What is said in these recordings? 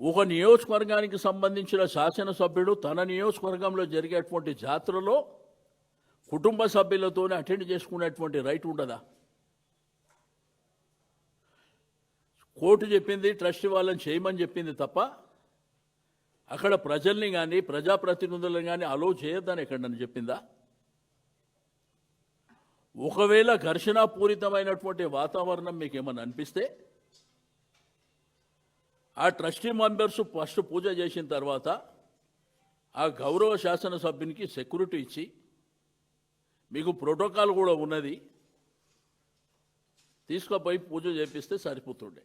ఒక నియోజకవర్గానికి సంబంధించిన శాసనసభ్యుడు తన నియోజకవర్గంలో జరిగేటువంటి జాతరలో కుటుంబ సభ్యులతోనే అటెండ్ చేసుకునేటువంటి రైట్ ఉండదా? కోర్టు చెప్పింది ట్రస్ట్ వాళ్ళని చేయమని చెప్పింది తప్ప అక్కడ ప్రజల్ని కానీ ప్రజాప్రతినిధులను కానీ అలో చేయొద్దని ఎక్కడని చెప్పిందా? ఒకవేళ ఘర్షణాపూరితమైనటువంటి వాతావరణం మీకు ఏమన్నా అనిపిస్తే ఆ ట్రస్టీ మెంబర్స్ ఫస్ట్ పూజ చేసిన తర్వాత ఆ గౌరవ శాసనసభ్యునికి సెక్యూరిటీ ఇచ్చి మీకు ప్రోటోకాల్ కూడా ఉన్నది తీసుకుపోయి పూజ చేపిస్తే సరిపోతుండే.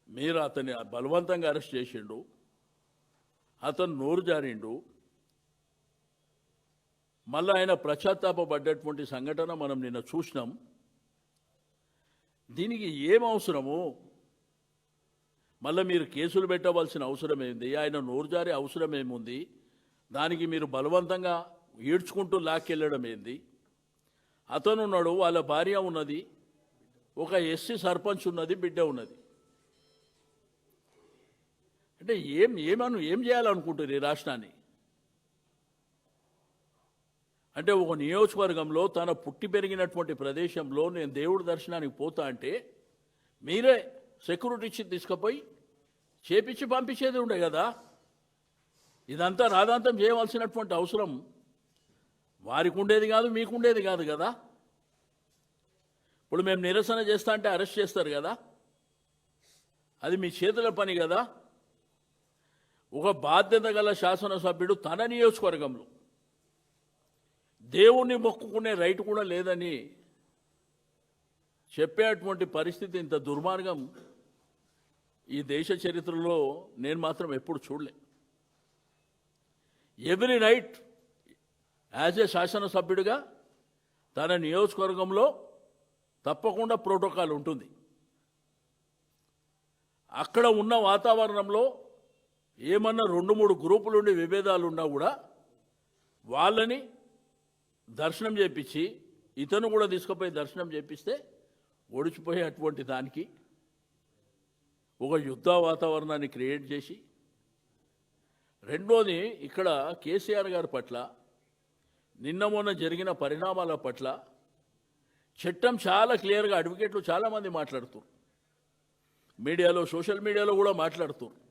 మీరు అతన్ని బలవంతంగా అరెస్ట్ చేసిండు, అతను నోరు జారిండు, మళ్ళీ ఆయన పశ్చాత్తాపడ్డటువంటి సంఘటన మనం నిన్న చూసినాం. దీనికి ఏం అవసరము? మళ్ళీ మీరు కేసులు పెట్టవలసిన అవసరం ఏంది? ఆయన నోరు జారే అవసరం ఏముంది? దానికి మీరు బలవంతంగా ఈడ్చుకుంటూ లాక్కెళ్ళడం ఏంది? అతను ఉన్నాడు, వాళ్ళ భార్య ఉన్నది, ఒక ఎస్సీ సర్పంచ్ ఉన్నది, బిడ్డ ఉన్నది. అంటే ఏం చేయాలనుకుంటారు ఈ రాష్ట్రాన్ని? అంటే ఒక నియోజకవర్గంలో తన పుట్టి పెరిగినటువంటి ప్రదేశంలో నేను దేవుడి దర్శనానికి పోతా అంటే మీరే సెక్యూరిటీ ఇచ్చి తీసుకుపోయి చేపించి పంపించేది ఉండే కదా. ఇదంతా రాదాంతం చేయవలసినటువంటి అవసరం వారికి ఉండేది కాదు, మీకు ఉండేది కాదు కదా. ఇప్పుడు మేము నిరసన చేస్తా అంటే అరెస్ట్ చేస్తారు కదా, అది మీ చేతుల పని కదా. ఒక బాధ్యత గల శాసనసభ్యుడు తన నియోజకవర్గంలో దేవుణ్ణి మొక్కుకునే రైట్ కూడా లేదని చెప్పేటువంటి పరిస్థితి, ఇంత దుర్మార్గం ఈ దేశ చరిత్రలో నేను మాత్రం ఎప్పుడు చూడలే. ఎవ్రీ రైట్ యాజ్ ఏ శాసనసభ్యుడిగా తన నియోజకవర్గంలో తప్పకుండా ప్రోటోకాల్ ఉంటుంది. అక్కడ ఉన్న వాతావరణంలో ఏమన్నా 2-3 గ్రూపులు ఉండి విభేదాలు ఉన్నా కూడా వాళ్ళని దర్శనం చేపించి ఇతను కూడా తీసుకుపోయి దర్శనం చేపిస్తే ఓడిచిపోయే అటువంటి దానికి ఒక యుద్ధ వాతావరణాన్ని క్రియేట్ చేసి, రెండోది ఇక్కడ కేసీఆర్ గారి పట్ల నిన్న మొన్న జరిగిన పరిణామాల పట్ల చట్టం చాలా క్లియర్గా అడ్వకేట్లు చాలామంది మాట్లాడుతున్నారు, మీడియాలో సోషల్ మీడియాలో కూడా మాట్లాడుతున్నారు.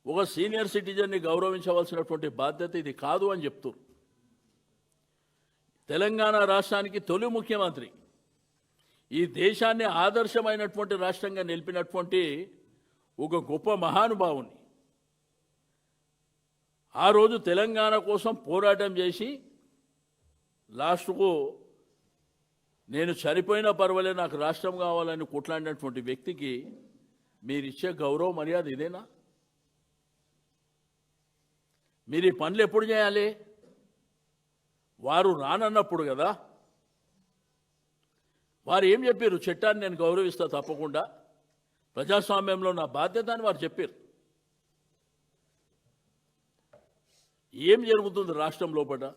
ఒక సీనియర్ సిటిజన్ని గౌరవించవలసినటువంటి బాధ్యత ఇది కాదు అని చెప్తున్నారు. తెలంగాణ రాష్ట్రానికి తొలి ముఖ్యమంత్రి, ఈ దేశాన్ని ఆదర్శమైనటువంటి రాష్ట్రంగా నిలిపినటువంటి ఒక గొప్ప మహానుభావుని ఆ రోజు తెలంగాణ కోసం పోరాటం చేసి లాస్ట్కు నేను చనిపోయినా పర్వాలేదు నాకు రాష్ట్రం కావాలని కొట్లాడినటువంటి వ్యక్తికి మీరిచ్చే గౌరవ మర్యాద ఇదేనా? మీరు ఈ పనులు ఎప్పుడు చేయాలి? వారు రానన్నప్పుడు కదా. వారు ఏం చెప్పారు? చట్టాన్ని నేను గౌరవిస్తా తప్పకుండా, ప్రజాస్వామ్యంలో నా బాధ్యత అని వారు చెప్పారు. ఏం జరుగుతుంది రాష్ట్రం లోపల?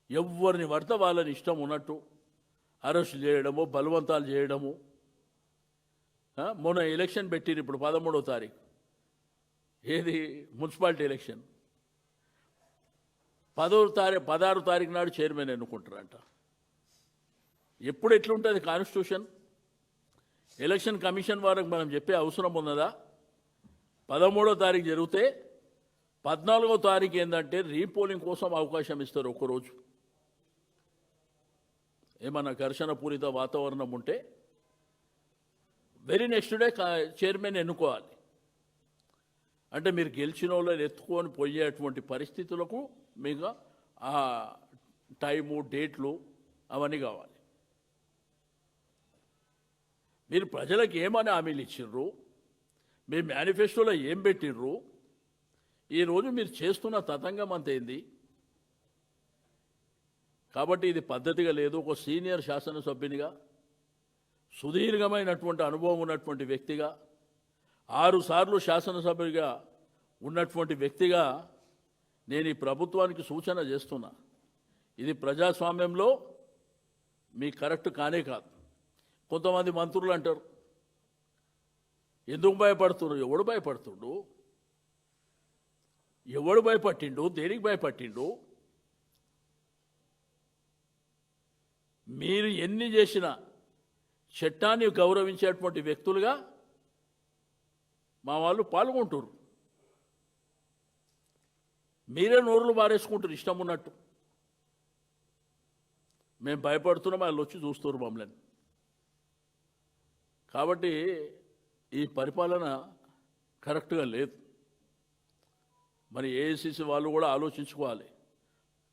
ఎవరిని పడితే వాళ్ళని ఇష్టం ఉన్నట్టు అరెస్ట్ చేయడము, బలవంతాలు చేయడము. మొన్న ఎలక్షన్ పెట్టిరు, ఇప్పుడు 13వ తారీఖు, ఏది మున్సిపాలిటీ ఎలక్షన్. 16వ తారీఖు నాడు చైర్మన్ ఎన్నుకుంటారంట. ఎప్పుడు ఎట్లుంటుంది కాన్స్టిట్యూషన్? ఎలక్షన్ కమిషన్ వారికి మనం చెప్పే అవసరం ఉన్నదా? 13వ తారీఖు జరిగితే 14వ తారీఖు ఏంటంటే రీపోలింగ్ కోసం అవకాశం ఇస్తారు ఒక్కరోజు. ఏమన్నా ఘర్షణ పూరిత వాతావరణం ఉంటే వెరీ నెక్స్ట్ డే చైర్మన్ ఎన్నుకోవాలి. అంటే మీరు గెలిచిన వాళ్ళని ఎత్తుకొని పోయేటువంటి పరిస్థితులకు మీకు ఆ టైము, డేట్లు అవన్నీ కావాలి. మీరు ప్రజలకు ఏమని హామీలు ఇచ్చిర్రు? మీ మేనిఫెస్టోలో ఏం పెట్టిర్రు? ఈరోజు మీరు చేస్తున్న తతంగం అంతేంది? కాబట్టి ఇది పద్ధతిగా లేదు. ఒక సీనియర్ శాసనసభ్యునిగా, సుదీర్ఘమైనటువంటి అనుభవం ఉన్నటువంటి వ్యక్తిగా, 6 సార్లు శాసనసభ్యుడిగా ఉన్నటువంటి వ్యక్తిగా నేను ఈ ప్రభుత్వానికి సూచన చేస్తున్నా. ఇది ప్రజాస్వామ్యంలో మీ కరెక్ట్ కానే కాదు. కొంతమంది మంత్రులు అంటారు. ఎందుకు భయపడుతున్నారు? ఎవడు భయపడుతుండు? ఎవడు భయపట్టిండు? దేనికి భయపట్టిండు? మీరు ఎన్ని చేసినా చట్టాన్ని గౌరవించేటువంటి వ్యక్తులుగా మా వాళ్ళు పాల్గొంటారు. మీరే నోరులు బారేసుకుంటారు ఇష్టం ఉన్నట్టు. మేము భయపడుతున్నాం, వాళ్ళు వచ్చి చూస్తారు మమ్మల్ని. కాబట్టి ఈ పరిపాలన కరెక్ట్గా లేదు. మరి ఏఐసిసి వాళ్ళు కూడా ఆలోచించుకోవాలి.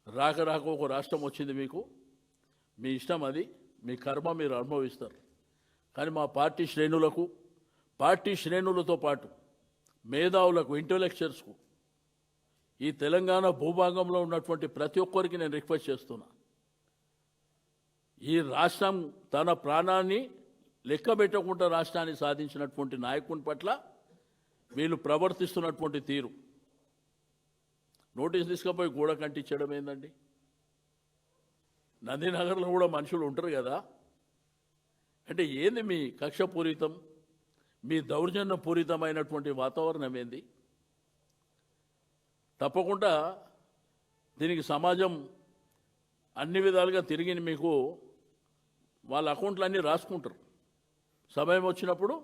రాక రాక ఒక రాష్ట్రం వచ్చింది మీకు, మీ ఇష్టం, అది మీ కర్మ, మీరు అనుభవిస్తారు. కానీ మా పార్టీ శ్రేణులకు, పార్టీ శ్రేణులతో పాటు మేధావులకు, ఇంటెలెక్చువల్స్కు, ఈ తెలంగాణ భూభాగంలో ఉన్నటువంటి ప్రతి ఒక్కరికి నేను రిక్వెస్ట్ చేస్తున్నా, ఈ రాష్ట్రం తన ప్రాణాన్ని లెక్క పెట్టకుండా రాష్ట్రాన్ని సాధించినటువంటి నాయకుని పట్ల వీళ్ళు ప్రవర్తిస్తున్నటువంటి తీరు, నోటీస్ తీసుకుపోయి గోడ కంటించడం ఏందండి? నందినగర్లో కూడా మనుషులు ఉంటారు కదా. అంటే ఏంది మీ కక్షపూరితం, మీ దౌర్జన్యపూరితమైనటువంటి వాతావరణం ఏంది? తప్పకుండా దీనికి సమాజం అన్ని విధాలుగా తిరిగి మీకు వాళ్ళ అకౌంట్లన్నీ రాసుకుంటారు. సమయం వచ్చినప్పుడు